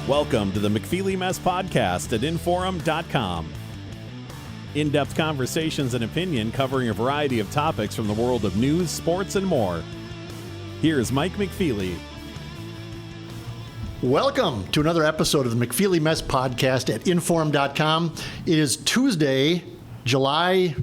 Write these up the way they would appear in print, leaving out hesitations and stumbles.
Welcome to the McFeely Mess Podcast at Inforum.com. In-depth conversations and opinion covering a variety of topics from the world of news, sports, and more. Here's Mike McFeely. Welcome to another episode of the McFeely Mess Podcast at Inforum.com. It is Tuesday, July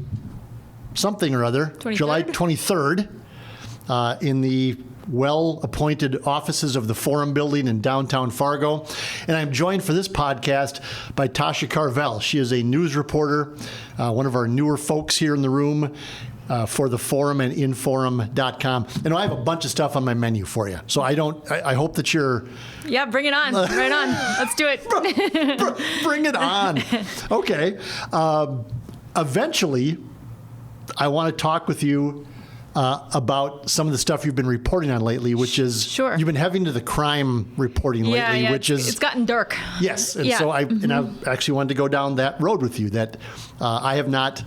something or other, 23rd? July 23rd, in the well-appointed offices of the Forum Building in downtown Fargo. And I'm joined for this podcast by Tasha Carvell. She is a news reporter, one of our newer folks here in the room for the Forum and Inforum.com. And I have a bunch of stuff on my menu for you. So I hope that you're... Yeah, bring it on. Right on. Let's do it. Bring it on. Okay. Eventually, I want to talk with you about some of the stuff you've been reporting on lately, which is Sure. You've been having to the crime reporting lately, which is it's gotten dark. Yes, and so I actually wanted to go down that road with you. That I have not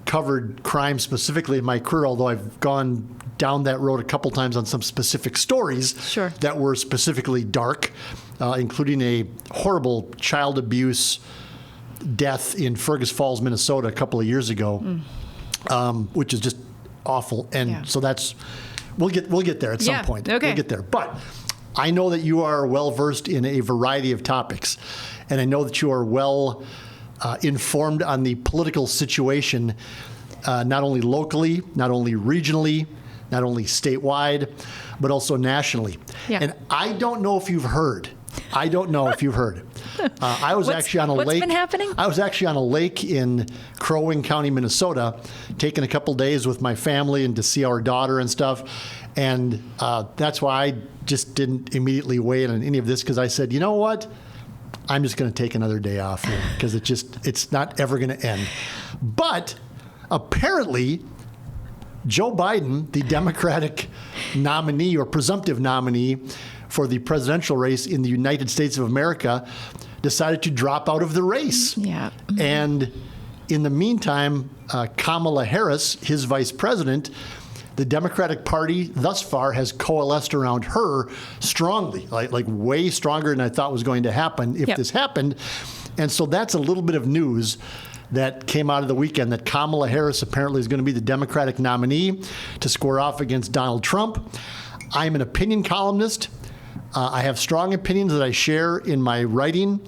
covered crime specifically in my career, although I've gone down that road a couple times on some specific stories Sure. that were specifically dark, including a horrible child abuse death in Fergus Falls, Minnesota, a couple of years ago, which is just awful. And so we'll get there at some point. Okay. We'll get there. But I know that you are well versed in a variety of topics, and I know that you are well informed on the political situation, not only locally, not only regionally, not only statewide, but also nationally. Yeah. And I don't know if you've heard. I was actually on a lake. What's been happening? I was actually on a lake in Crow Wing County, Minnesota, taking a couple days with my family and to see our daughter and stuff. And that's why I just didn't immediately weigh in on any of this, because I said, you know what? I'm just going to take another day off here because it's not ever going to end. But apparently, Joe Biden, the Democratic nominee or presumptive nominee for the presidential race in the United States of America, decided to drop out of the race. Yeah. And in the meantime, Kamala Harris, his vice president, the Democratic Party thus far has coalesced around her strongly, like way stronger than I thought was going to happen if this happened. And so that's a little bit of news that came out of the weekend, that Kamala Harris apparently is going to be the Democratic nominee to square off against Donald Trump. I'm an opinion columnist. I have strong opinions that I share in my writing,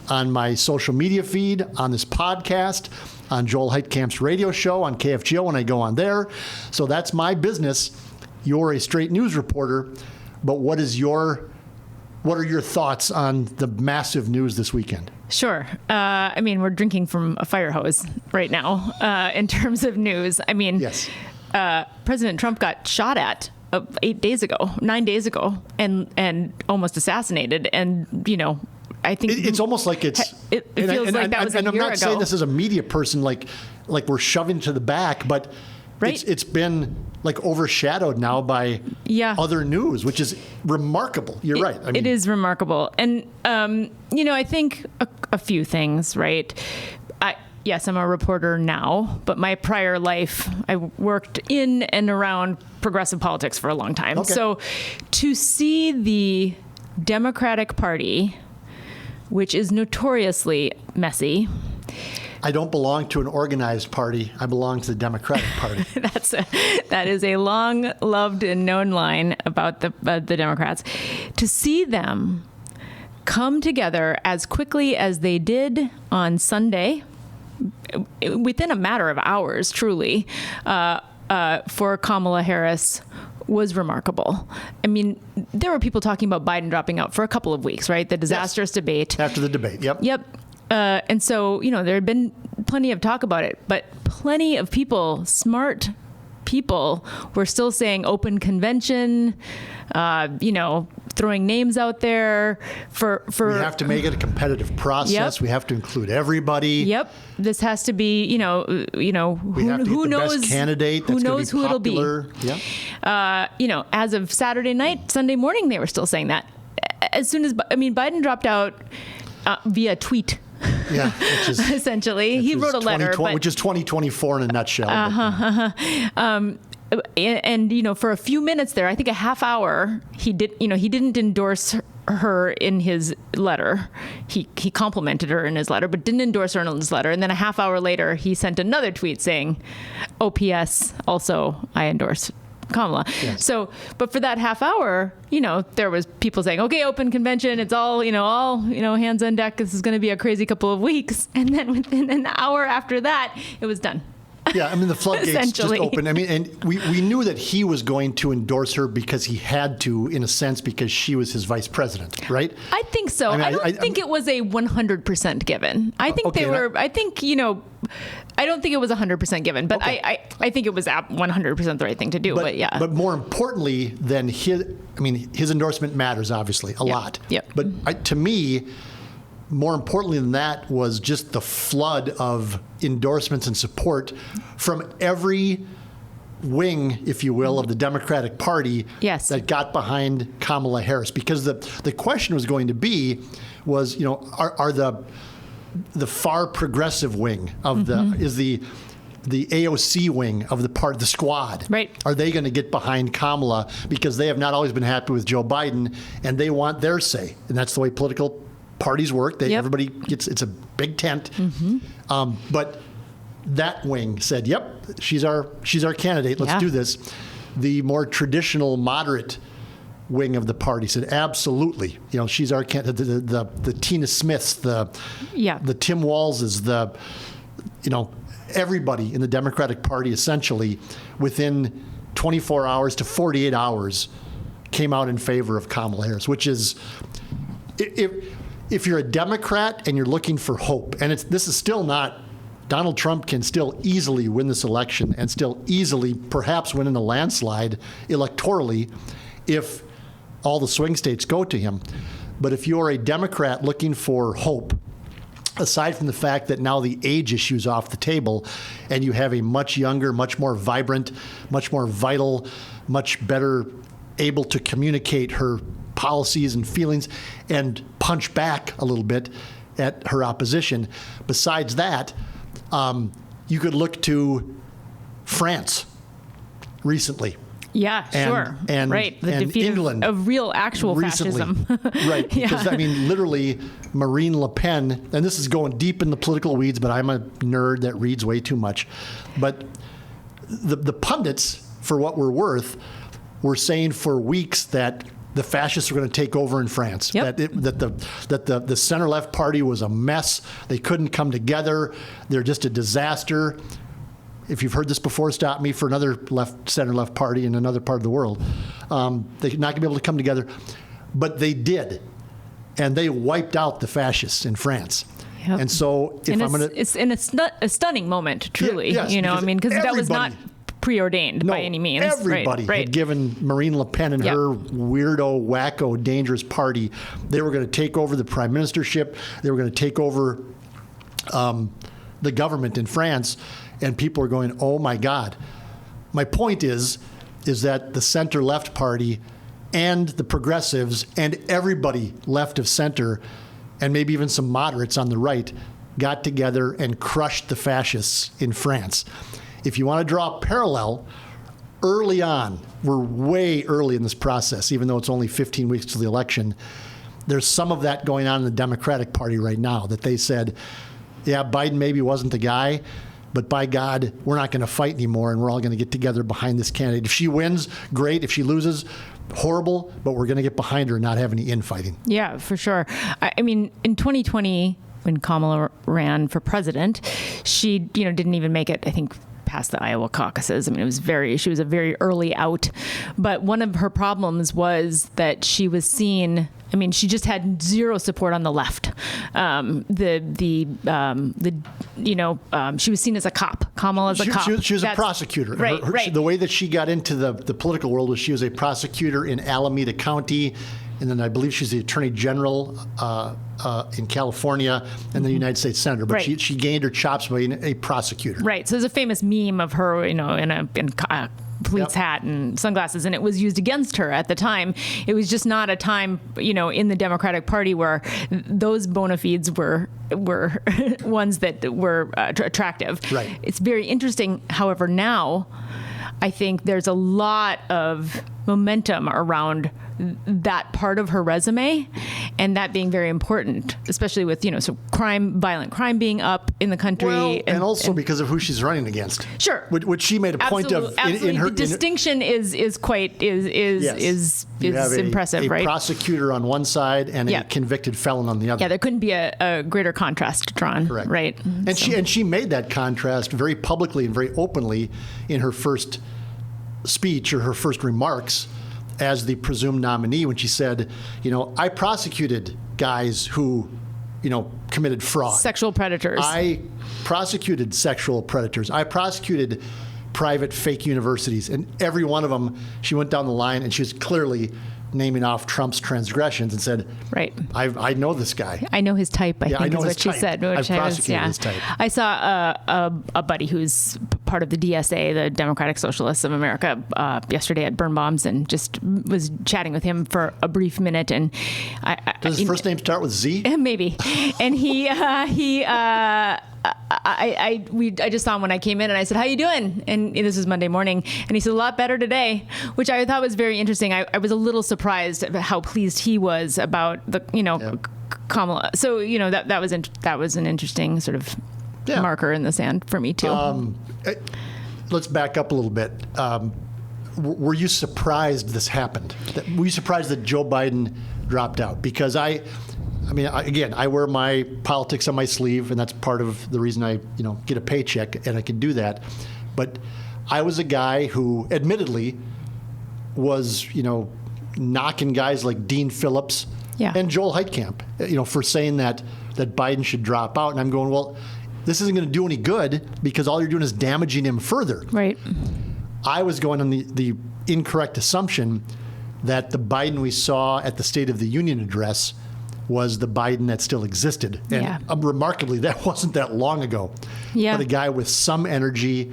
on my social media feed, on this podcast, on Joel Heitkamp's radio show, on KFGO when I go on there. So that's my business. You're a straight news reporter, but what are your thoughts on the massive news this weekend? Sure. We're drinking from a fire hose right now in terms of news. Yes. President Trump got shot at 9 days ago, and almost assassinated. And, I think it's almost like it feels like that was a year ago. And I'm not saying this as a media person, like we're shoving to the back, but right? it's been like overshadowed now by other news, which is remarkable. You're right. It is remarkable. And, I think a few things, right? Yes, I'm a reporter now, but my prior life, I worked in and around progressive politics for a long time. Okay. So to see the Democratic Party, which is notoriously messy. I don't belong to an organized party. I belong to the Democratic Party. That is a long loved and known line about the Democrats. To see them come together as quickly as they did on Sunday, within a matter of hours, truly, for Kamala Harris was remarkable. I mean, there were people talking about Biden dropping out for a couple of weeks, right? The disastrous debate. After the debate, yep. Yep. And so, there had been plenty of talk about it, but plenty of people, smart people, were still saying open convention, throwing names out there for we have to make it a competitive process. Yep. We have to include everybody. Yep. This has to be, we have to get who the knows best candidate. Who That's knows who it'll be? Yep. As of Saturday night, Sunday morning, they were still saying that. As soon as Biden dropped out via tweet. Yeah, which is essentially he wrote a letter, which is 2024 in a nutshell. And for a few minutes there, I think a half hour, he didn't endorse her in his letter. He complimented her in his letter, but didn't endorse her in his letter. And then a half hour later, he sent another tweet saying, "OPS, also I endorse Kamala." Yes. So, but for that half hour, there was people saying, "Okay, open convention. It's all hands on deck. This is going to be a crazy couple of weeks." And then within an hour after that, it was done. Yeah, I mean, the floodgates just Essentially. opened. I mean, and we knew that he was going to endorse her because he had to, in a sense, because she was his vice president, right? I think so. I don't think it was a 100% given. I think okay, they were, I don't think it was 100% given, but Okay. I think it was 100% the right thing to do, but yeah. But more importantly than his endorsement matters, obviously, a lot. Yep. But to me, more importantly than that was just the flood of endorsements and support from every wing, if you will, of the Democratic Party Yes. that got behind Kamala Harris. Because the question was going to be was, are the far progressive wing of the AOC wing of the squad. Right. Are they going to get behind Kamala because they have not always been happy with Joe Biden and they want their say? And that's the way political parties work. Yep. Everybody gets, it's a big tent. But that wing said, "Yep, she's our candidate. Let's do this." The more traditional moderate wing of the party said, "Absolutely, she's our candidate." The Tina Smiths, the Tim Walzes, everybody in the Democratic Party essentially within 24 hours to 48 hours came out in favor of Kamala Harris, which is, if you're a Democrat and you're looking for hope, and this is still not, Donald Trump can still easily win this election and still easily perhaps win in a landslide electorally if all the swing states go to him. But if you're a Democrat looking for hope, aside from the fact that now the age issue is off the table and you have a much younger, much more vibrant, much more vital, much better able to communicate her policies and feelings and punch back a little bit at her opposition. Besides that, you could look to France recently. Yeah, sure. And right. The and defeat England of real actual recently. fascism. Right. Because, Yeah. Literally, Marine Le Pen, and this is going deep in the political weeds, but I'm a nerd that reads way too much. But the pundits, for what we're worth, were saying for weeks that the fascists were going to take over in France. Yep. That the center-left party was a mess. They couldn't come together. They're just a disaster. If you've heard this before, stop me, for another center-left party in another part of the world. They're not going to be able to come together. But they did. And they wiped out the fascists in France. Yep. And so It's in a stunning moment, truly. Yes, because that was not preordained by any means. Everybody had given Marine Le Pen and her weirdo, wacko, dangerous party. They were going to take over the prime ministership. They were going to take over the government in France. And people are going, "Oh my God." My point is that the center-left party and the progressives and everybody left of center, and maybe even some moderates on the right, got together and crushed the fascists in France. If you want to draw a parallel, early on, we're way early in this process, even though it's only 15 weeks to the election, there's some of that going on in the Democratic Party right now, that they said, yeah, Biden maybe wasn't the guy, but by God, we're not going to fight anymore, and we're all going to get together behind this candidate. If she wins, great. If she loses, horrible, but we're going to get behind her and not have any infighting. Yeah, for sure. I mean, in 2020, when Kamala ran for president, she, didn't even make it, I think, past the Iowa caucuses. I mean, she was a very early out. But one of her problems was that she was seen, she just had zero support on the left. She was seen as a cop. Kamala as a cop. She was a prosecutor. Right. The way that she got into the political world was she was a prosecutor in Alameda County, and then I believe she's the Attorney General in California, and the United States Senator. But she gained her chops by being a prosecutor. Right. So there's a famous meme of her, in a police hat and sunglasses, and it was used against her at the time. It was just not a time, in the Democratic Party where those bona fides were ones that were attractive. Right. It's very interesting. However, now I think there's a lot of momentum around that part of her resume, and that being very important, especially with, so violent crime being up in the country. Well, and also because of who she's running against. Sure. Which she made a point of absolutely. in her. The distinction is impressive, a right? prosecutor on one side and a convicted felon on the other. Yeah, there couldn't be a greater contrast drawn. Correct. Right. And she made that contrast very publicly and very openly in her first speech or her first remarks as the presumed nominee, when she said, I prosecuted guys who, committed fraud. Sexual predators. I prosecuted sexual predators. I prosecuted private fake universities. And every one of them, she went down the line and she was clearly naming off Trump's transgressions and said, right. I know this guy. I know his type, I think is what she said. I've prosecuted his type. I saw a buddy who's part of the DSA, the Democratic Socialists of America, yesterday at Birnbaum's, and just was chatting with him for a brief minute. And does his first name start with Z? Maybe. And I just saw him when I came in, and I said, "How you doing?" And this is Monday morning, and he said, "A lot better today," which I thought was very interesting. I was a little surprised at how pleased he was about the Kamala. So that was an interesting sort of marker in the sand for me too. Let's back up a little bit. Were you surprised this happened? Were you surprised that Joe Biden dropped out? Because I wear my politics on my sleeve, and that's part of the reason I, get a paycheck, and I can do that. But I was a guy who, admittedly, was, knocking guys like Dean Phillips and Joel Heitkamp, for saying that Biden should drop out. And I'm going, well, this isn't going to do any good because all you're doing is damaging him further. Right. I was going on the incorrect assumption that the Biden we saw at the State of the Union address was the Biden that still existed. And remarkably, that wasn't that long ago. Yeah. But a guy with some energy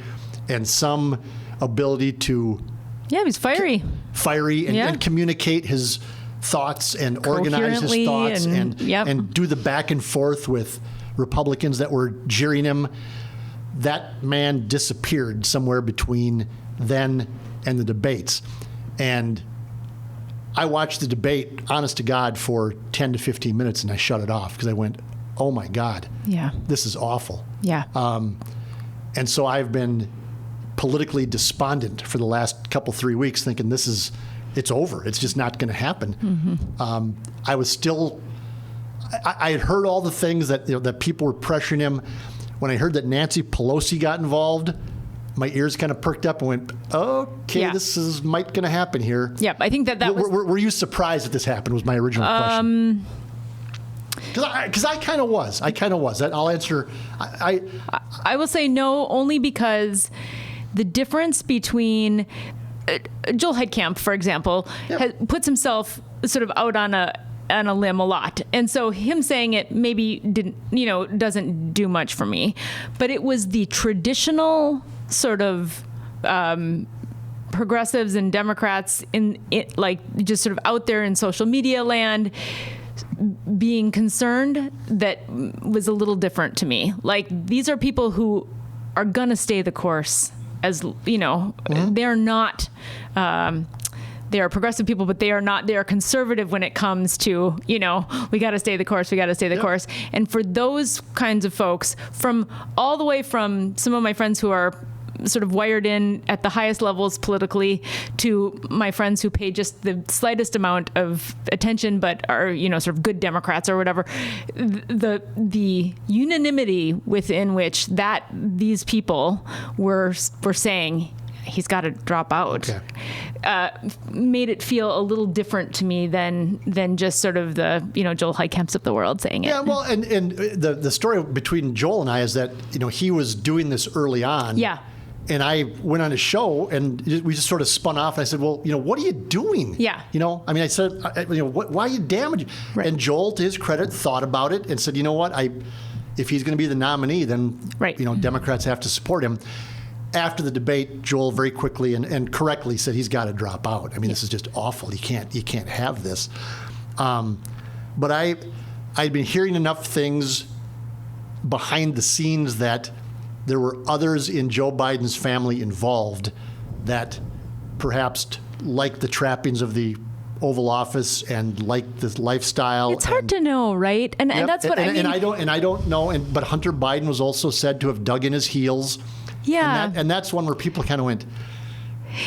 and some ability to... Yeah, he was fiery. And communicate his thoughts and organize his thoughts and do the back and forth with Republicans that were jeering him. That man disappeared somewhere between then and the debates. And I watched the debate, honest to God, for 10 to 15 minutes, and I shut it off because I went, oh, my God. Yeah. This is awful. Yeah. And so I've been politically despondent for the last 3 weeks, thinking it's over. It's just not going to happen. Mm-hmm. I was still... I had heard all the things that that people were pressuring him. When I heard that Nancy Pelosi got involved, my ears kind of perked up and went, okay, this is might going to happen here. Yeah, I think that was... Were you surprised that this happened was my original question. Because I kind of was. I'll answer. I will say no, only because the difference between Joel Heitkamp, for example, puts himself sort of out on a limb a lot. And so him saying it maybe doesn't do much for me. But it was the traditional sort of progressives and Democrats in it, like just sort of out there in social media land being concerned that was a little different to me. Like, these are people who are going to stay the course, as they're not they are progressive people, but they are conservative when it comes to, we got to stay the course. Course. And for those kinds of folks, from all the way from some of my friends who are sort of wired in at the highest levels politically to my friends who pay just the slightest amount of attention but are, sort of good Democrats or whatever, the unanimity within which these people were saying he's got to drop out, made it feel a little different to me than just sort of the Joel Heitkamps of the world saying it. Yeah, well, and the story between Joel and I is that he was doing this early on. Yeah. And I went on his show, and we just sort of spun off. And I said, "Well, what are you doing?" Yeah. I said, why are you damaging? Right. And Joel, to his credit, thought about it and said, "You know what? If he's going to be the nominee, then Democrats have to support him." After the debate, Joel very quickly and correctly said he's got to drop out. This is just awful. You can't have this. But I'd been hearing enough things behind the scenes that there were others in Joe Biden's family involved that perhaps like the trappings of the Oval Office and like the lifestyle. It's hard to know, right? And that's what I mean. And I don't know. But Hunter Biden was also said to have dug in his heels. Yeah. And that's one where people kind of went,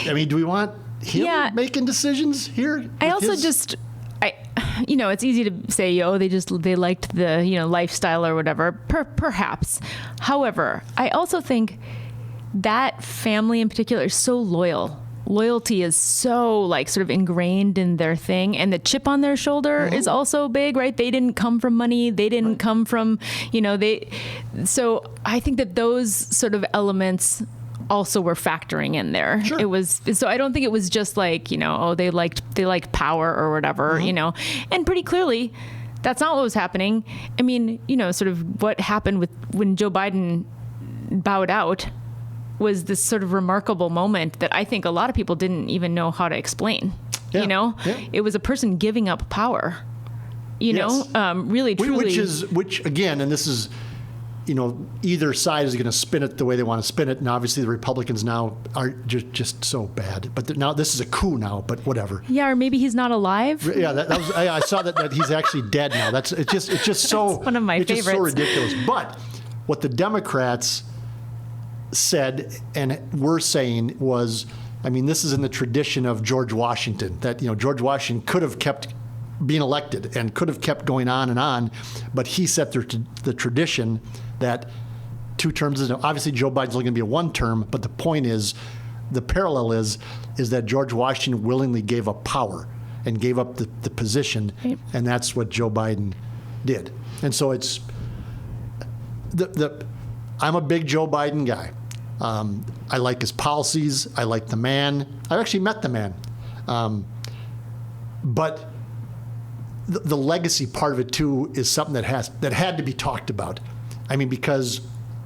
I mean, do we want him making decisions here? I also it's easy to say, they liked the, lifestyle or whatever, perhaps. However, I also think that family in particular is so loyal. Loyalty is so sort of ingrained in their thing, and the chip on their shoulder is also big, right? They didn't come from money. They didn't come from, so I think that those sort of elements also were factoring in there. Sure. So I don't think it was just they liked power or whatever, and pretty clearly that's not what was happening. I mean, sort of what happened when Joe Biden bowed out was this sort of remarkable moment that I think a lot of people didn't even know how to explain. Yeah. It was a person giving up power, really, truly. Which again, and this is, either side is going to spin it the way they want to spin it. And obviously the Republicans now are just so bad. But now this is a coup now, but whatever. Yeah, or maybe he's not alive. Yeah, that was, I saw that he's actually dead now. It's just so, one of my favorites. Just so ridiculous. But what the Democrats said and were saying was, I mean, this is in the tradition of George Washington, that, George Washington could have kept being elected and could have kept going on, but he set the tradition that 2 terms is, obviously Joe Biden's only going to be a 1 term, but the point is, the parallel is that George Washington willingly gave up power and gave up the position, and that's what Joe Biden did. And so it's, I'm a big Joe Biden guy. I like his policies. I like the man. I've actually met the man. But the legacy part of it, too, is something that had to be talked about. I mean, because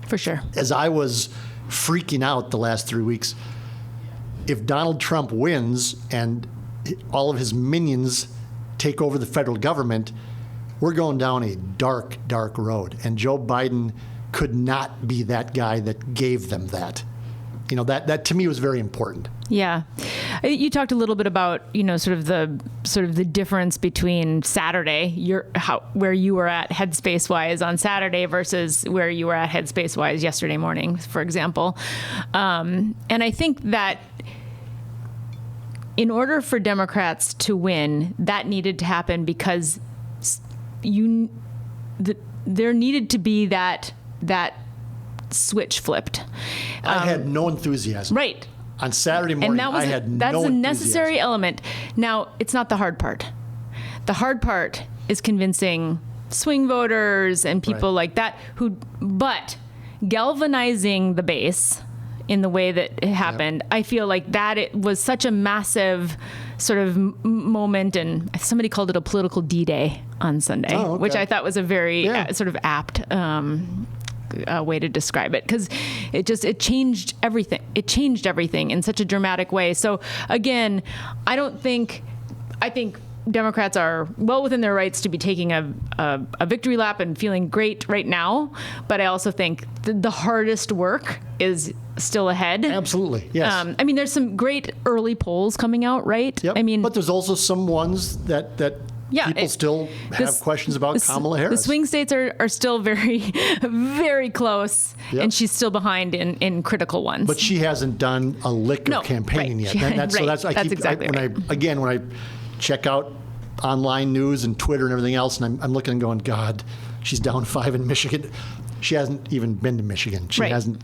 for sure, as I was freaking out the last 3 weeks, if Donald Trump wins and all of his minions take over the federal government, we're going down a dark, dark road. And Joe Biden could not be that guy that gave them that. That to me was very important. Yeah. You talked a little bit about, sort of the difference between Saturday, where you were at headspace wise on Saturday versus where you were at headspace wise yesterday morning, for example. And I think that in order for Democrats to win, that needed to happen because there needed to be that switch flipped. I had no enthusiasm. Right. On Saturday morning, that's a necessary element. Now, it's not the hard part. The hard part is convincing swing voters and people like that but galvanizing the base in the way that it happened. Yep. I feel like that it was such a massive sort of moment, and somebody called it a political D-Day on Sunday, which I thought was a very sort of apt way to describe it, because it changed everything. It changed everything in such a dramatic way. So again, I think Democrats are well within their rights to be taking a victory lap and feeling great right now. But I also think the hardest work is still ahead. Absolutely, yes. I mean, there's some great early polls coming out, right? Yep. I mean, but there's also some ones that people still have questions about Kamala Harris. The swing states are still very, very close, and she's still behind in critical ones. But she hasn't done a lick of campaigning yet. When I check out online news and Twitter and everything else, and I'm looking and going, God, she's down 5 in Michigan. She hasn't even been to Michigan. She hasn't.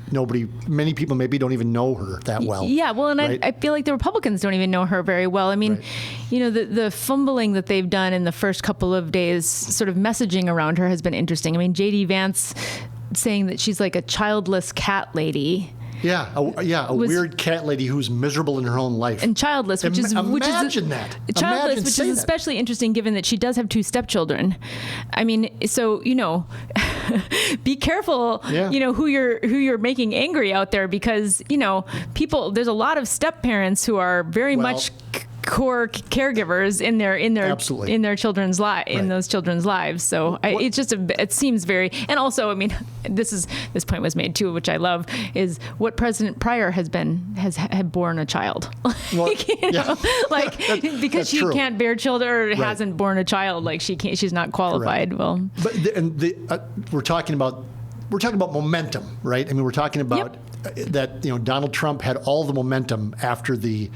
Many people maybe don't even know her that well. Yeah, well, and I feel like the Republicans don't even know her very well. I mean, the fumbling that they've done in the first couple of days, sort of messaging around her has been interesting. I mean, J.D. Vance saying that she's like a childless cat lady. Yeah, a weird cat lady who's miserable in her own life. And childless, which is especially interesting given that she does have 2 stepchildren. I mean, so, be careful, who you're making angry out there, because, people, there's a lot of step parents who are very much core caregivers in their Absolutely. in their children's those children's lives. So it's just it seems very, and also, I mean, this point was made too, which I love, is what President Pryor had born a child. Like, because she true. can't bear children or hasn't born a child, like she's not qualified. Correct. Well, but we're talking about momentum, right? I mean, we're talking about that. Donald Trump had all the momentum after the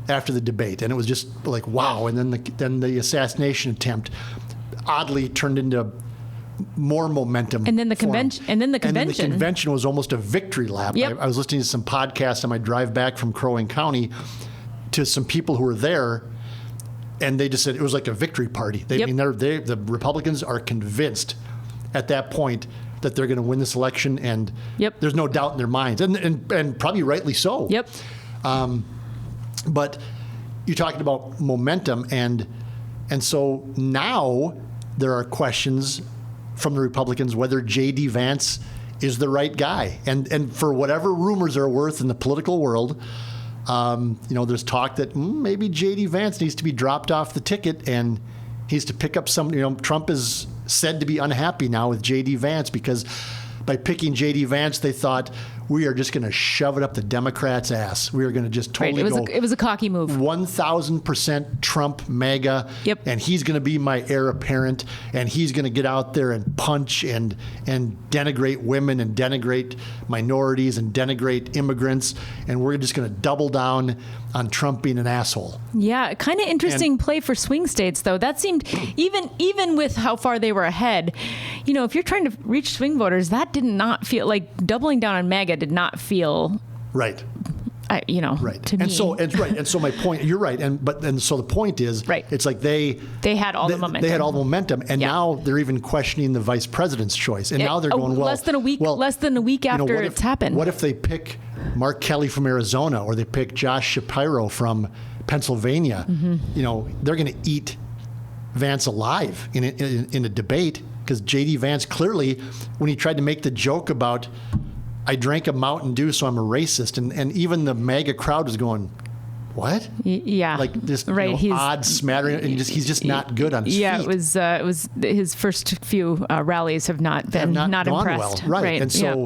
debate, and it was just like wow. And then the assassination attempt oddly turned into more momentum. And then the convention. And then the convention was almost a victory lap. Yep. I was listening to some podcasts on my drive back from Crow Wing County to some people who were there, and they just said it was like a victory party. The Republicans are convinced at that point that they're going to win this election, and there's no doubt in their minds, and probably rightly so. Yep. But you're talking about momentum, and so now there are questions from the Republicans whether J.D. Vance is the right guy. And for whatever rumors are worth in the political world, there's talk that maybe J.D. Vance needs to be dropped off the ticket and he's to pick up some, Trump is said to be unhappy now with J.D. Vance because by picking J.D. Vance, they thought we are just going to shove it up the Democrats' ass. We are going to just totally It was a cocky move. 1,000% Trump MAGA. Yep. And he's going to be my heir apparent, and he's going to get out there and punch and denigrate women and denigrate minorities and denigrate immigrants, and we're just going to double down on Trump being an asshole. Yeah, kind of interesting play for swing states, though. That seemed, even with how far they were ahead, if you're trying to reach swing voters, that did not feel like doubling down on MAGA did not feel right. Right. To me. And so my point, you're right. So the point is, it's like they had all the momentum. They had all the momentum, and now they're even questioning the vice president's choice. And now they're going, less than a week after it's happened. What if they pick Mark Kelly from Arizona, or they pick Josh Shapiro from Pennsylvania? Mm-hmm. They're going to eat Vance alive in a debate, because J.D. Vance clearly, when he tried to make the joke about, I drank a Mountain Dew, so I'm a racist, and even the MAGA crowd was going, what? Yeah, like this odd smattering, and he's just not good on his feet. Yeah, it was his first few rallies have not been not impressed. Well. Right. And so,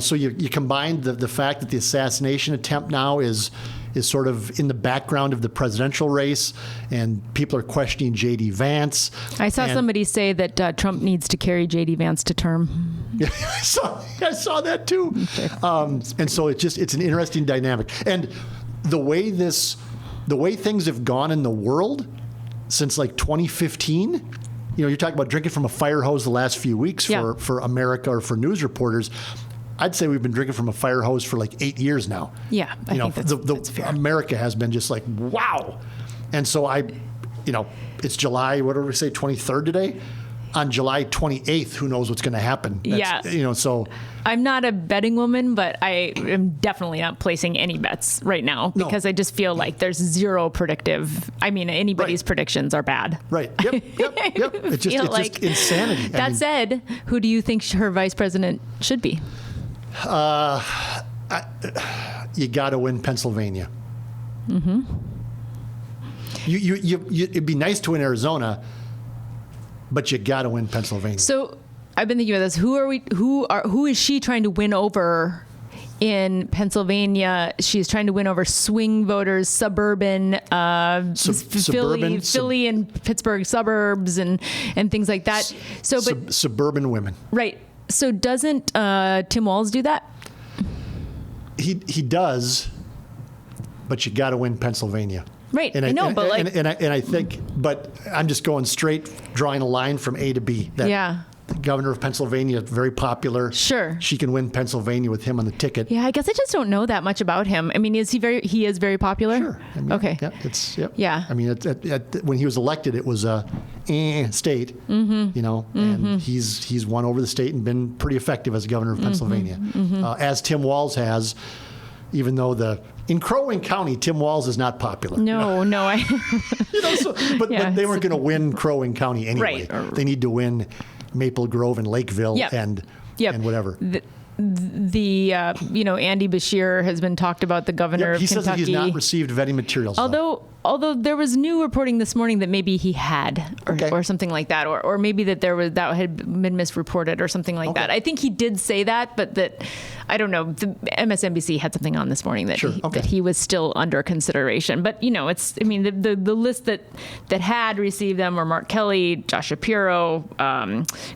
so you combine the fact that the assassination attempt now is sort of in the background of the presidential race, and people are questioning J.D. Vance. I saw somebody say that Trump needs to carry J.D. Vance to term. Yeah, I saw that too. And so it's an interesting dynamic. And the way things have gone in the world since like 2015, you're talking about drinking from a fire hose the last few weeks for America or for news reporters. I'd say we've been drinking from a fire hose for like 8 years now. Yeah, I think that's fair. America has been just like, wow. And so it's July, what did we say, 23rd today? On July 28th, who knows what's going to happen? So I'm not a betting woman, but I am definitely not placing any bets right now because I just feel like there's zero predictive. I mean, anybody's predictions are bad. Right. Yep. It's just insanity. That said, who do you think her vice president should be? You got to win Pennsylvania. Mm-hmm. It'd be nice to win Arizona, but you got to win Pennsylvania. So I've been thinking about this. Who is she trying to win over in Pennsylvania? She's trying to win over swing voters, suburban, Philly and Pittsburgh suburbs and things like that. So, suburban women. Right. So doesn't Tim Walz do that? He does, but you got to win Pennsylvania. Right. And I think, but I'm just going straight, drawing a line from A to B. The governor of Pennsylvania, very popular. Sure. She can win Pennsylvania with him on the ticket. Yeah, I guess I just don't know that much about him. I mean, he is very popular? Sure. I mean, okay. Yeah. I mean, when he was elected, it was a state, and he's won over the state and been pretty effective as governor of Pennsylvania, as Tim Walz has, even though in Crow Wing County, Tim Walz is not popular. No. But they weren't going to win Crow Wing County anyway. Right. They need to win Maple Grove and Lakeville and whatever. the Andy Bashir has been talked about, the governor of Kentucky. He says that he's not received vetting materials. Although there was new reporting this morning that maybe he had, or something like that, or maybe that that had been misreported or something like that. I think he did say that, but that, I don't know. The MSNBC had something on this morning that that he was still under consideration. But the list that had received them were Mark Kelly, Josh Shapiro,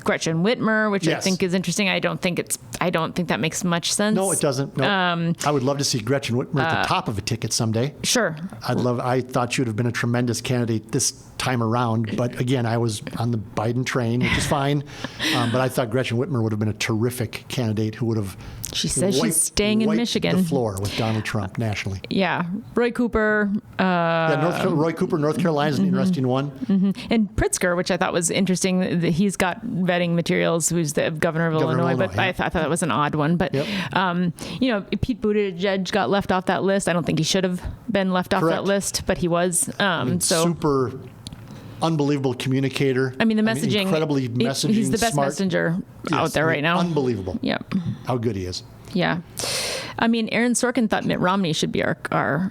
Gretchen Whitmer, which I think is interesting. I don't think that makes much sense. No, it doesn't. No. I would love to see Gretchen Whitmer at the top of a ticket someday. Sure. I thought she would have been a tremendous candidate this time around. But again, I was on the Biden train, which is fine. But I thought Gretchen Whitmer would have been a terrific candidate who would have. She says she's staying in Michigan. The floor with Donald Trump nationally. Yeah. Roy Cooper. Roy Cooper, North Carolina is an interesting one. Mm-hmm. And Pritzker, which I thought was interesting. That he's got vetting materials, who's the governor of Illinois. But I thought that was an odd one. But, Pete Buttigieg got left off that list. I don't think he should have been left off that list, but he was. Super unbelievable communicator. The messaging. Incredibly messaging. He's the best smart messenger out there right now. Unbelievable. Yep. How good he is. Yeah. Aaron Sorkin thought Mitt Romney should be our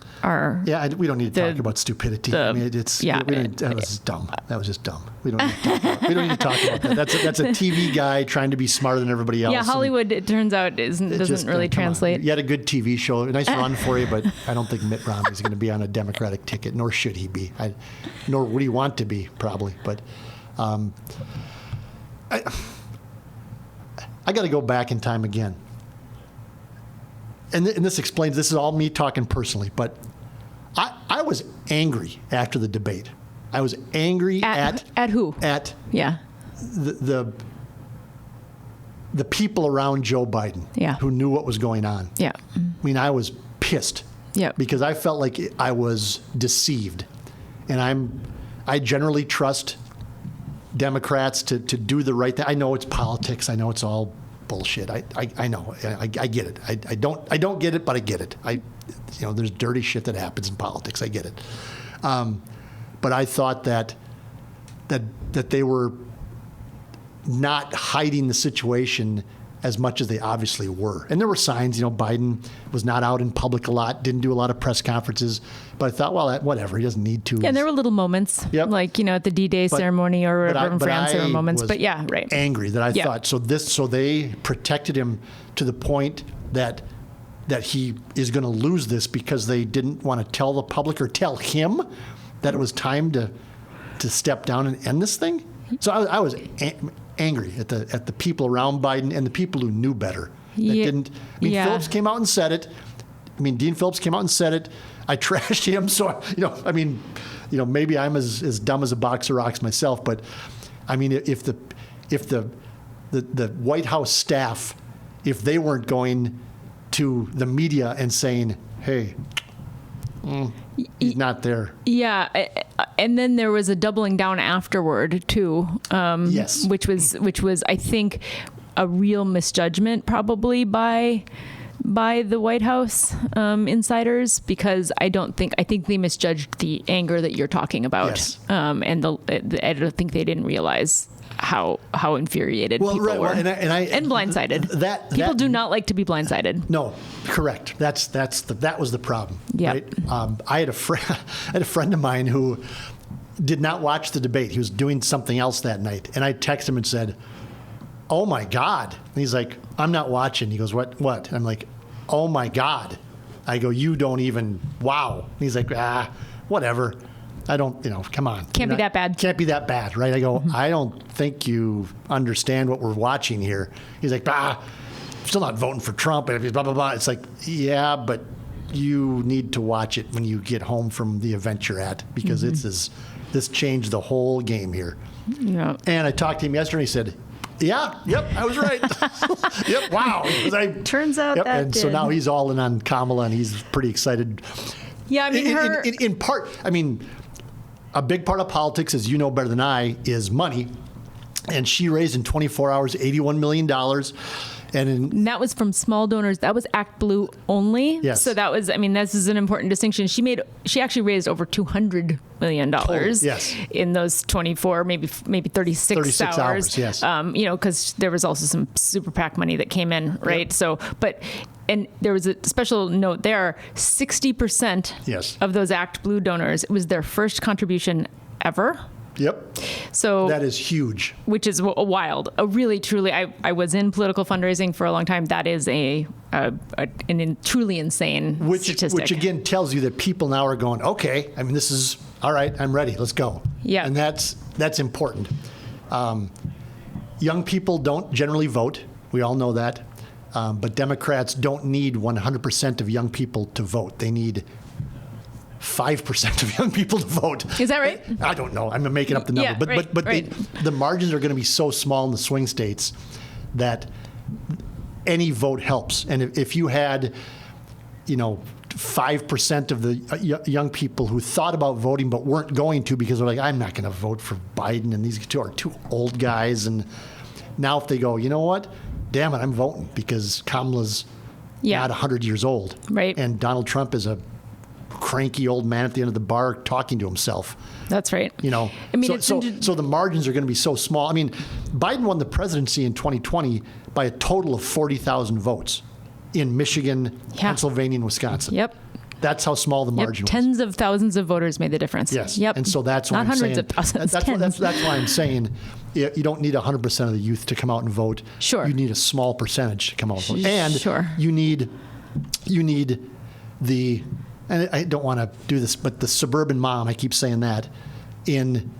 Yeah, we don't need to talk about stupidity. That was dumb. That was just dumb. We don't need to talk about that. That's a TV guy trying to be smarter than everybody else. Yeah, Hollywood, it turns out, doesn't really translate. You had a good TV show, a nice run for you, but I don't think Mitt Romney's going to be on a Democratic ticket, nor should he be. Nor would he want to be, probably. But I got to go back in time again. And this explains, this is all me talking personally, but I was angry after the debate. I was angry at who? At the people around Joe Biden who knew what was going on. Yeah. I was pissed. Yeah. Because I felt like I was deceived. And I generally trust Democrats to do the right thing. I know it's politics. I know it's all bullshit. I know. I get it. I don't get it, but I get it. There's dirty shit that happens in politics. I get it. But I thought that they were not hiding the situation as much as they obviously were. And there were signs, Biden was not out in public a lot, didn't do a lot of press conferences. But I thought, well, whatever, he doesn't need to. Yeah, and there were little moments, like, at the D-Day ceremony or in France, there were moments. But yeah, right. Angry that I thought, so they protected him to the point that he is going to lose this because they didn't want to tell the public or tell him that it was time to step down and end this thing. So I was angry at the people around Biden and the people who knew better. Phillips came out and said it. Dean Phillips came out and said it. I trashed him. So, maybe I'm as dumb as a box of rocks myself. But, if the White House staff, if they weren't going to the media and saying, hey, he's not there. Yeah, and then there was a doubling down afterward too. Yes, which was I think a real misjudgment probably by the White House insiders, because I think they misjudged the anger that you're talking about. Yes. And I don't think they didn't realize how infuriated people were and blindsided. People do not like to be blindsided. No, correct. That was the problem. Yeah. Right? I had a friend of mine who did not watch the debate. He was doing something else that night, and I texted him and said, "Oh my God!" And he's like, "I'm not watching." He goes, "What?" And I'm like, "Oh my God!" I go, "You don't even wow." And he's like, whatever. I don't, come on. Can't be that bad. Can't be that bad, right? I go, I don't think you understand what we're watching here. He's like, still not voting for Trump, and blah, blah, blah. It's like, yeah, but you need to watch it when you get home from the event you're at, because this changed the whole game here. Yeah. And I talked to him yesterday, and he said, I was right. Yep, wow. Turns out that and so now he's all in on Kamala, and he's pretty excited. Yeah, in part, a big part of politics, as you know better than I, is money. And she raised in 24 hours $81 million. And that was from small donors. That was Act Blue only. Yes. So that was, this is an important distinction. She actually raised over $200 million yes. in those 24, maybe 36 hours. Yes. Because there was also some super PAC money that came in, right? Yep. So, and there was a special note there, 60% yes. of those Act Blue donors, it was their first contribution ever. Yep. So that is huge. Which is wild. Really, truly, I was in political fundraising for a long time. That is an truly insane statistic. Which again tells you that people now are going, okay, this is, all right, I'm ready, let's go. Yeah. And that's important. Young people don't generally vote. We all know that. But Democrats don't need 100% of young people to vote. They need 5% of young people to vote. Is that right? I don't know. I'm making up the number. Yeah, but right. the margins are going to be so small in the swing states that any vote helps. And if you had, 5% of the young people who thought about voting but weren't going to because they're like, I'm not going to vote for Biden and these two are two old guys. And now if they go, you know what? Damn it, I'm voting because Kamala's not 100 years old. Right. And Donald Trump is a cranky old man at the end of the bar talking to himself. That's right. So the margins are going to be so small. Biden won the presidency in 2020 by a total of 40,000 votes in Michigan, Pennsylvania, and Wisconsin. Yep. That's how small the margin was. Tens of thousands of voters made the difference. Yes. Yep. And so that's why Not I'm hundreds saying, of thousands. That's why I'm saying you don't need 100% of the youth to come out and vote. Sure. You need a small percentage to come out and vote. And you need the, and I don't want to do this, but the suburban mom, I keep saying that, in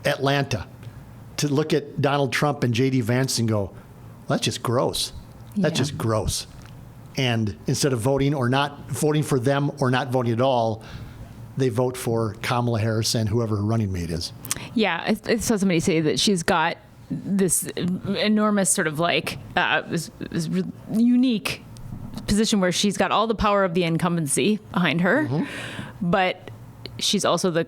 Atlanta, to look at Donald Trump and J.D. Vance and go, well, that's just gross. That's just gross. And instead of voting or not voting for them or not voting at all, they vote for Kamala Harris and whoever her running mate is. Yeah, I saw somebody say that she's got this enormous sort of this unique position where she's got all the power of the incumbency behind her, but she's also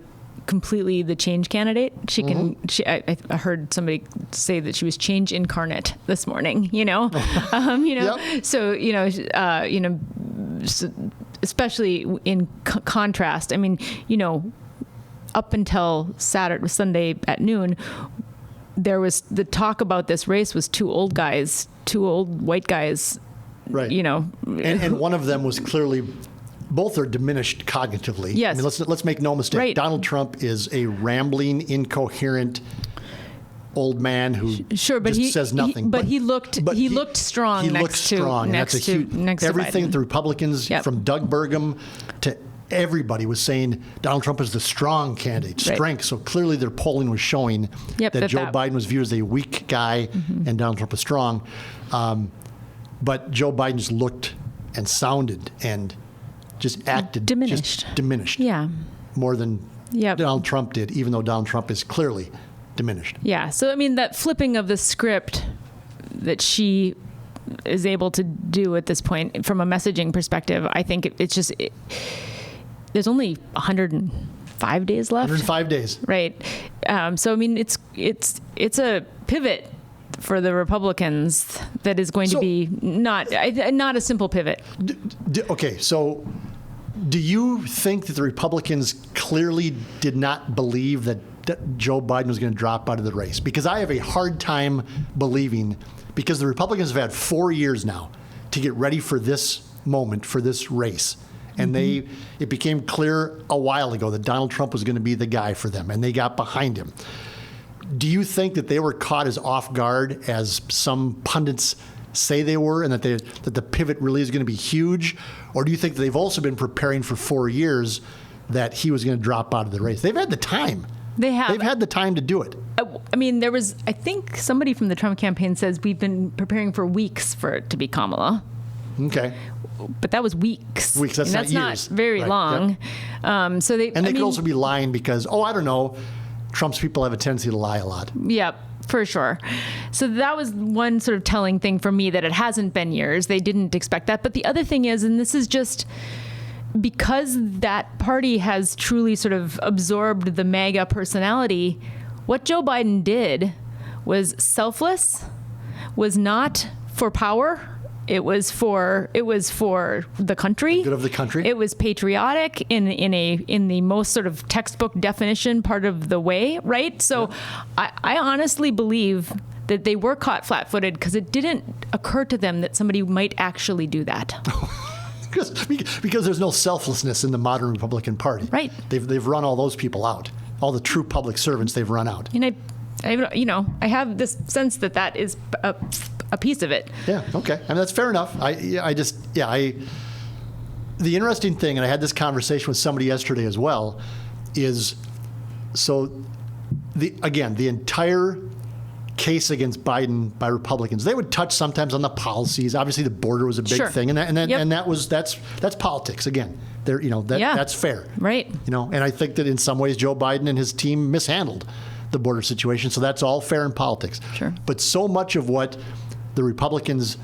completely the change candidate. She can. I heard somebody say that she was change incarnate this morning. Yep. So especially in contrast. Up until Sunday at noon, there was the talk about this race was two old white guys. Right. And one of them was clearly. Both are diminished cognitively. Yes. Let's make no mistake. Right. Donald Trump is a rambling, incoherent old man who says nothing. He looked strong. He looked strong. And that's a huge. Everything that the Republicans, from Doug Burgum to everybody, was saying Donald Trump is the strong candidate, strength. So clearly their polling was showing that Joe Biden was viewed as a weak guy and Donald Trump was strong. But Joe Biden just looked and sounded and just acted diminished. Yeah. More than Donald Trump did, even though Donald Trump is clearly diminished. Yeah. So, that flipping of the script that she is able to do at this point from a messaging perspective, I think there's only 105 days left. 105 days. Right. So, it's a pivot for the Republicans that is going to be not a simple pivot. Okay, so do you think that the Republicans clearly did not believe that Joe Biden was going to drop out of the race? Because I have a hard time believing, because the Republicans have had 4 years now to get ready for this moment, for this race. And it became clear a while ago that Donald Trump was going to be the guy for them, and they got behind him. Do you think that they were caught as off guard as some pundits say they were, and that the pivot really is going to be huge? Or do you think that they've also been preparing for 4 years that he was going to drop out of the race? They've had the time. They've had the time to do it. There was, I think somebody from the Trump campaign says we've been preparing for weeks for it to be Kamala. Okay. But that was weeks. That's not years. Not very long. Yep. They could also be lying because, I don't know, Trump's people have a tendency to lie a lot. Yep, for sure. So that was one sort of telling thing for me, that it hasn't been years. They didn't expect that. But the other thing is, and this is just because that party has truly sort of absorbed the MAGA personality, what Joe Biden did was selfless, was not for power. It was for the country. The good of the country. It was patriotic in the most sort of textbook definition part of the way, right? So I honestly believe that they were caught flat-footed because it didn't occur to them that somebody might actually do that. Because there's no selflessness in the modern Republican Party. Right. They've run all those people out. All the true public servants they've run out. And I have this sense that is a piece of it. Yeah. Okay. I mean, that's fair enough. The interesting thing, and I had this conversation with somebody yesterday as well, is the entire case against Biden by Republicans. They would touch sometimes on the policies. Obviously, the border was a big thing, and that's politics again. That's fair, right? And I think that in some ways Joe Biden and his team mishandled the border situation. So that's all fair in politics. Sure. But so much of what the Republicans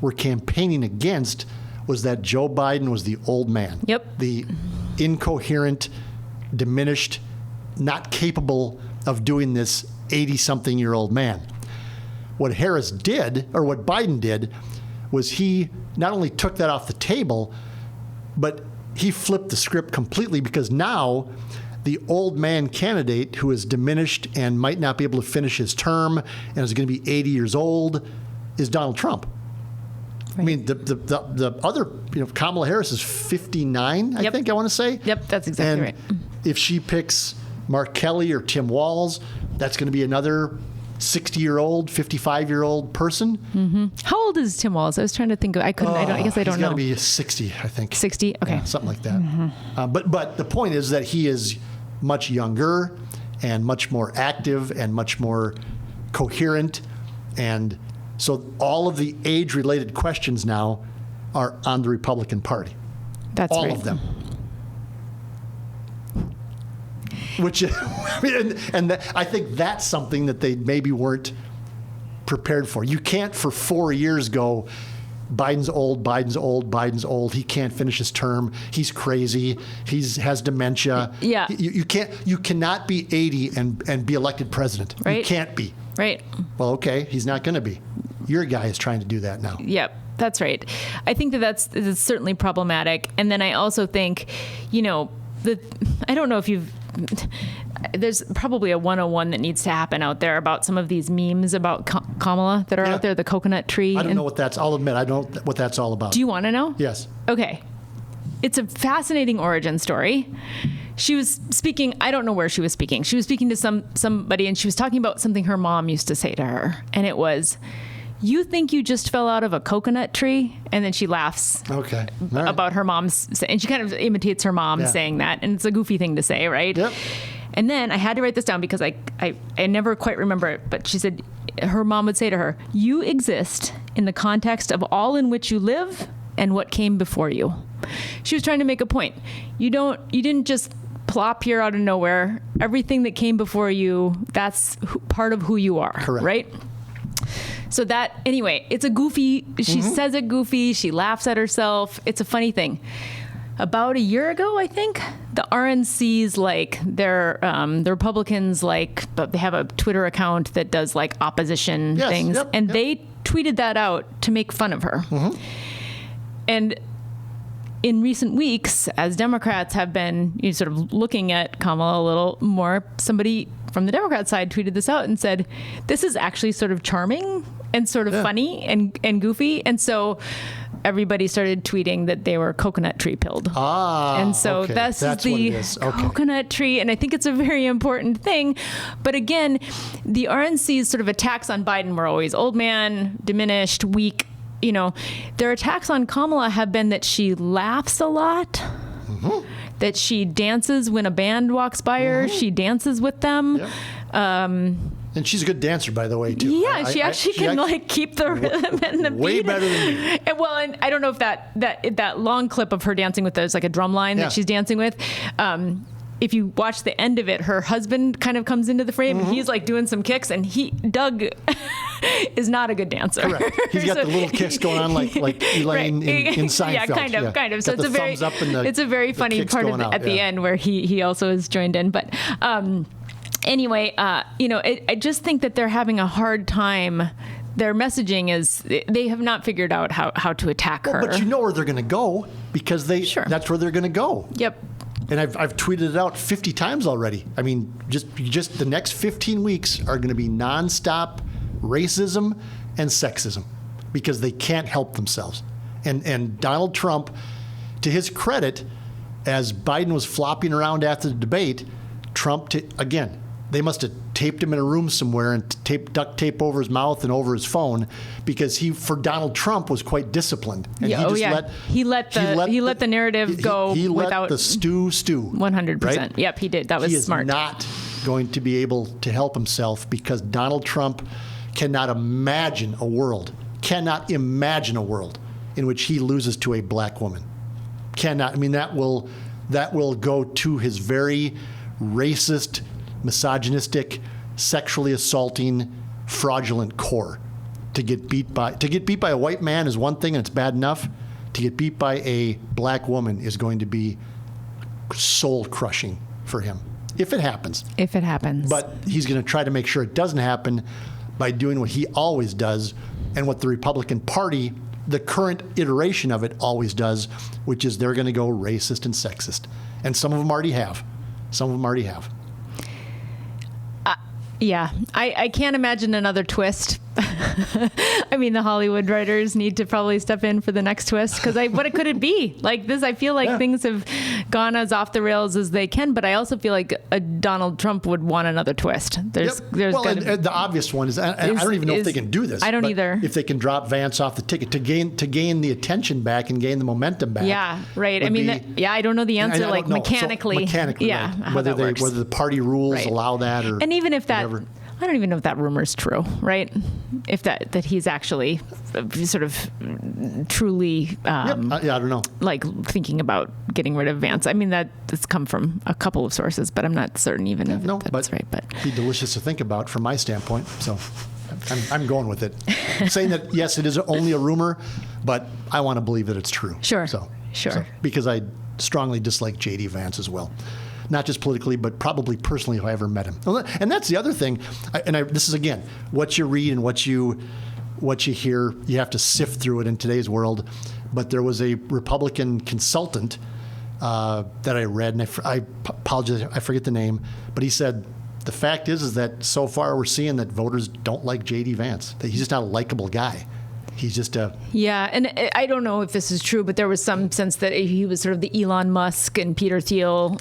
were campaigning against was that Joe Biden was the old man. Yep. The incoherent, diminished, not capable of doing this 80-something-year-old man. What Harris did, or what Biden did, was he not only took that off the table, but he flipped the script completely, because now the old man candidate who is diminished and might not be able to finish his term and is going to be 80 years old is Donald Trump. Right. I mean, the other, Kamala Harris is 59, I think I want to say. Yep, that's exactly right. If she picks Mark Kelly or Tim Walz, that's going to be another 60-year-old, 55-year-old person. Mm-hmm. How old is Tim Walz? I was trying to think. I guess I don't know. He's got to be 60, I think. 60? Okay. Yeah, something like that. Mm-hmm. But the point is that he is much younger and much more active and much more coherent. And so all of the age-related questions now are on the Republican Party. That's all right. of them. Which, I think that's something that they maybe weren't prepared for. You can't for 4 years go, Biden's old, Biden's old, Biden's old. He can't finish his term. He's crazy. He has dementia. Yeah. You cannot be 80 and be elected president. Right. You can't be. Right. Well, okay, he's not going to be. Your guy is trying to do that now. Yep. That's right. I think that's certainly problematic. And then I also think, I don't know if there's probably a 101 that needs to happen out there about some of these memes about Kamala that are out there, the coconut tree. I don't know what I'll admit, I don't know what that's all about. Do you want to know? Yes. Okay. It's a fascinating origin story. She was speaking, I don't know where she was speaking. She was speaking to somebody, and she was talking about something her mom used to say to her. And it was, "You think you just fell out of a coconut tree?" And then she laughs about her mom's, and she kind of imitates her mom saying that. And it's a goofy thing to say, right? Yep. And then I had to write this down because I never quite remember it. But she said her mom would say to her, "You exist in the context of all in which you live and what came before you." She was trying to make a point. You didn't just plop here out of nowhere. Everything that came before you, that's part of who you are. Correct. Right? So that, anyway, it's a goofy, she says it goofy, she laughs at herself. It's a funny thing. About a year ago, I think, the RNC's the Republicans but they have a Twitter account that does opposition things. They tweeted that out to make fun of her. Mm-hmm. And in recent weeks, as Democrats have been sort of looking at Kamala a little more, somebody from the Democrat side tweeted this out and said, "This is actually sort of charming and sort of funny and goofy." And so everybody started tweeting that they were coconut tree pilled. And so that's the coconut tree. And I think it's a very important thing. But again, the RNC's sort of attacks on Biden were always old man, diminished, weak. Their attacks on Kamala have been that she laughs a lot, that she dances when a band walks by her. She dances with them. Yep. And she's a good dancer, by the way, too. Yeah, she actually can keep the rhythm and the beat. Way better than me. And I don't know if that long clip of her dancing with there's a drum line that she's dancing with. If you watch the end of it, her husband kind of comes into the frame and he's doing some kicks, and Doug is not a good dancer. Correct. He's got the little kicks going on like Elaine in Seinfeld. Yeah, kind of. So it's a very funny part of at the end where he also is joined in. But anyway, I just think that they're having a hard time their messaging is they have not figured out how to attack her. But you know where they're going to go because that's where they're going to go. Yep. And I've tweeted it out 50 times already. I mean, just the next 15 weeks are going to be nonstop racism and sexism because they can't help themselves. And Donald Trump, to his credit, as Biden was flopping around after the debate, Trump, again, they must have taped him in a room somewhere and duct tape over his mouth and over his phone because for Donald Trump was quite disciplined. And he let the narrative go he without let the stew. 100%. Right? Yep, he did. That was smart. He is not going to be able to help himself because Donald Trump cannot imagine a world in which he loses to a black woman. Cannot. I mean, that will go to his very racist, misogynistic, sexually assaulting, fraudulent core. To get beat by a white man is one thing and it's bad enough. To get beat by a black woman is going to be soul crushing for him. If it happens. But he's going to try to make sure it doesn't happen by doing what he always does and what the Republican Party, the current iteration of it, always does, which is they're going to go racist and sexist. And some of them already have. Yeah, I can't imagine another twist. I mean, the Hollywood writers need to probably step in for the next twist because what could it be? Like this, I feel like things have gone as off the rails as they can, but I also feel like Donald Trump would want another twist. The obvious one is I don't even know if they can do this. I don't either. If they can drop Vance off the ticket to gain the attention back and gain the momentum back. Yeah, right. I mean, I don't know the answer mechanically. So mechanically, yeah, right. whether the party rules allow that or and even if that. Whatever. I don't even know if that rumor is true, right? If that he's actually sort of truly, I don't know. Like thinking about getting rid of Vance. I mean, that's come from a couple of sources, but I'm not certain even if that's right. But it'd be delicious to think about from my standpoint. So I'm going with it. Saying that, yes, it is only a rumor, but I want to believe that it's true. Sure. So because I strongly dislike J.D. Vance as well. Not just politically, but probably personally if I ever met him. And that's the other thing. This is, again, what you read and what you hear, you have to sift through it in today's world. But there was a Republican consultant that I read, and I apologize, I forget the name, but he said, the fact is that so far we're seeing that voters don't like J.D. Vance, that he's just not a likable guy. He's just a... Yeah, and I don't know if this is true, but there was some sense that he was sort of the Elon Musk and Peter Thiel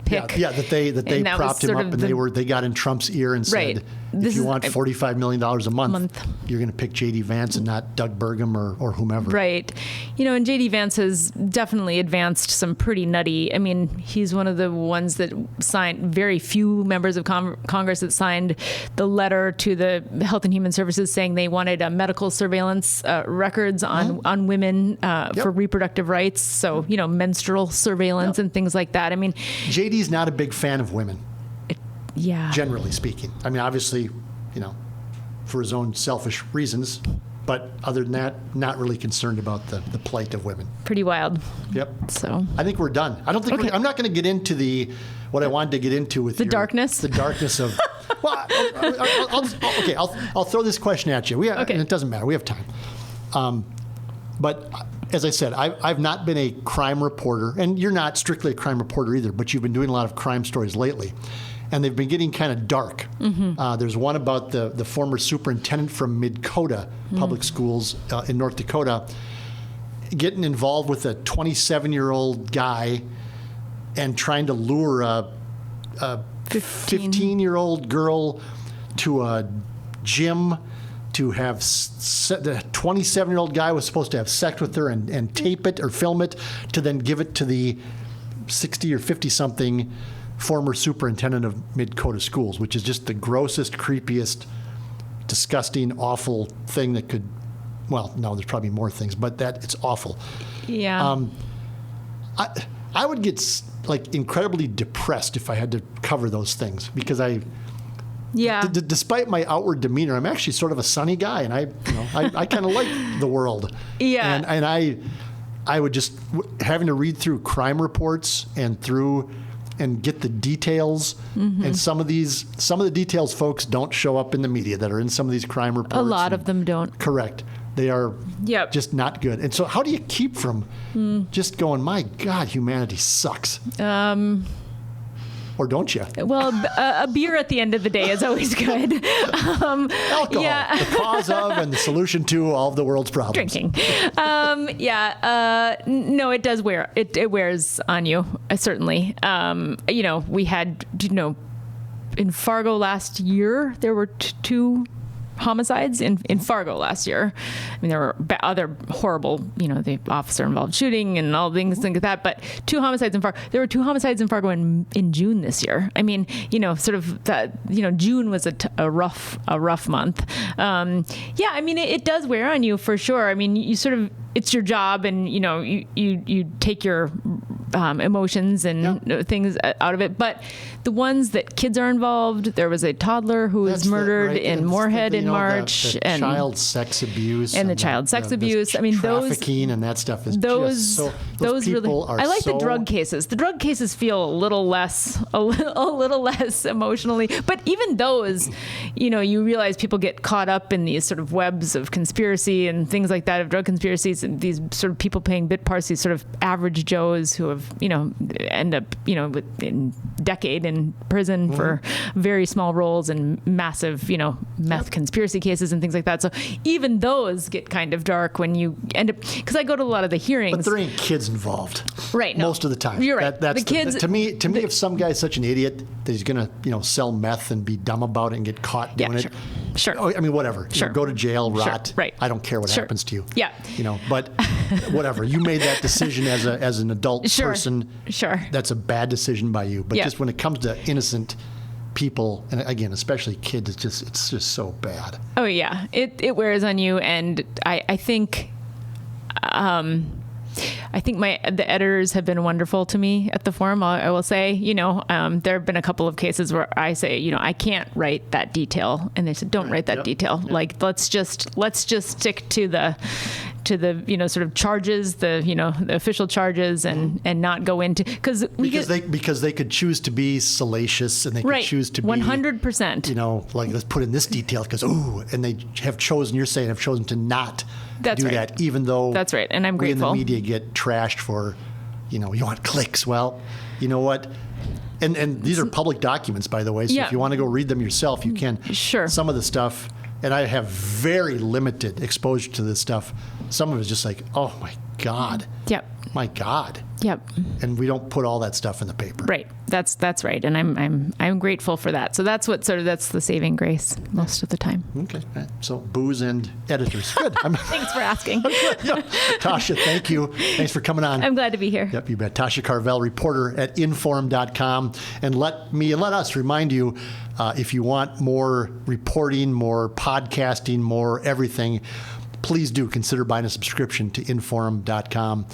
pick. Yeah, that they propped him up and they got in Trump's ear and said, if you want $45 million a month, you're going to pick J.D. Vance and not Doug Burgum or whomever. Right. And J.D. Vance has definitely advanced some pretty nutty... I mean, he's one of the ones that signed, very few members of Congress that signed the letter to the Health and Human Services saying they wanted a medical surveillance records on women for reproductive rights. So, menstrual surveillance and things like that. I mean... J.D.'s not a big fan of women. Yeah. Generally speaking. I mean, obviously, for his own selfish reasons, but other than that, not really concerned about the plight of women. Pretty wild. Yep. So I think we're done. I don't think I'm not going to get into what I wanted to get into with darkness. The darkness of. Well, I'll throw this question at you. And it doesn't matter. We have time. But as I said, I've not been a crime reporter, and you're not strictly a crime reporter either, but you've been doing a lot of crime stories lately. And they've been getting kind of dark. Mm-hmm. There's one about the former superintendent from Mid-Coda Public Schools in North Dakota getting involved with a 27-year-old guy and trying to lure a 15-year-old girl to a gym to have the 27-year-old guy was supposed to have sex with her and tape it or film it to then give it to the 60 or 50-something former superintendent of Mid-Coda Schools, which is just the grossest, creepiest, disgusting, awful thing that could, well, no, there's probably more things, but it's awful. Yeah. I would get incredibly depressed if I had to cover those things because despite my outward demeanor, I'm actually sort of a sunny guy, and I kind of like the world. Yeah. And I would just having to read through crime reports and through and get the details. And some of the details, folks, don't show up in the media that are in some of these crime reports. A lot of them don't. Correct. They are Yep. just not good. And so how do you keep from just going, my God, humanity sucks? Or don't you? Well, a beer at the end of the day is always good. Alcohol, yeah. the cause of and the solution to all of the world's problems. Drinking. No, it does wear. It wears on you, certainly. We had, in Fargo last year, there were two homicides in Fargo last year. I mean, there were other horrible, the officer-involved shooting and all things like that, but 2 homicides in Fargo. There were 2 homicides in Fargo in June this year. I mean, sort of that, June was a rough month. I mean, it does wear on you for sure. I mean, you sort of, it's your job, and, you take your emotions and things out of it. But the ones that kids are involved, there was a toddler who was murdered in Moorhead in March, the and child sex abuse, and the child sex abuse. I mean, trafficking and that stuff is those those people really. are I like so, the drug cases. The drug cases feel a little less emotionally, but even those, you realize people get caught up in these sort of webs of conspiracy and things like that, of drug conspiracies, and these sort of people paying bit parts, these sort of average Joes who have end up in decade in prison for very small roles and massive meth conspiracy cases and things like that. So even those get kind of dark when you end up, because I go to a lot of the hearings. But there ain't kids involved, right? No. Most of the time, you're right. That's the kids. To me, if some guy's such an idiot that he's gonna sell meth and be dumb about it and get caught doing it, sure. I mean, whatever. Sure. Go to jail, rot. Sure. Right. I don't care what happens to you. Yeah. But whatever. You made that decision as an adult person. Sure. That's a bad decision by you. But just when it comes to innocent people, and again, especially kids, it's just so bad. Oh yeah, it wears on you, and I think the editors have been wonderful to me at the Forum. I will say, there have been a couple of cases where I say, I can't write that detail, and they said, don't write that detail. Yep. Like, let's just stick to the sort of charges, the official charges, and not go into because they could choose to be salacious, and they could choose to be 100%. Like, let's put in this detail because and they have chosen. You're saying have chosen to not do that, even though that's right, and I'm grateful. We in the media get trashed for, you want clicks. Well, you know what? And these are public documents, by the way. So if you want to go read them yourself, you can. Sure. Some of the stuff. And I have very limited exposure to this stuff. Some of it's just like, oh my God. Yep. My God. Yep. And we don't put all that stuff in the paper. Right. That's right. And I'm grateful for that. So that's that's the saving grace most of the time. Okay. So booze and editors. Good. Thanks for asking. Tasha, thank you. Thanks for coming on. I'm glad to be here. Yep, you bet. Tasha Carvell, reporter at inforum.com. And let us remind you, if you want more reporting, more podcasting, more everything, please do consider buying a subscription to inforum.com.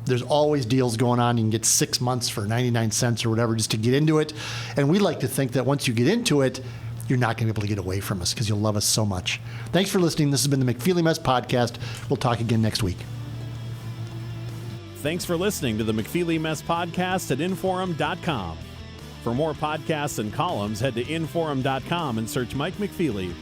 There's always deals going on. You can get 6 months for 99 cents or whatever just to get into it. And we like to think that once you get into it, you're not going to be able to get away from us because you'll love us so much. Thanks for listening. This has been the McFeely Mess Podcast. We'll talk again next week. Thanks for listening to the McFeely Mess Podcast at inforum.com. For more podcasts and columns, head to inforum.com and search Mike McFeely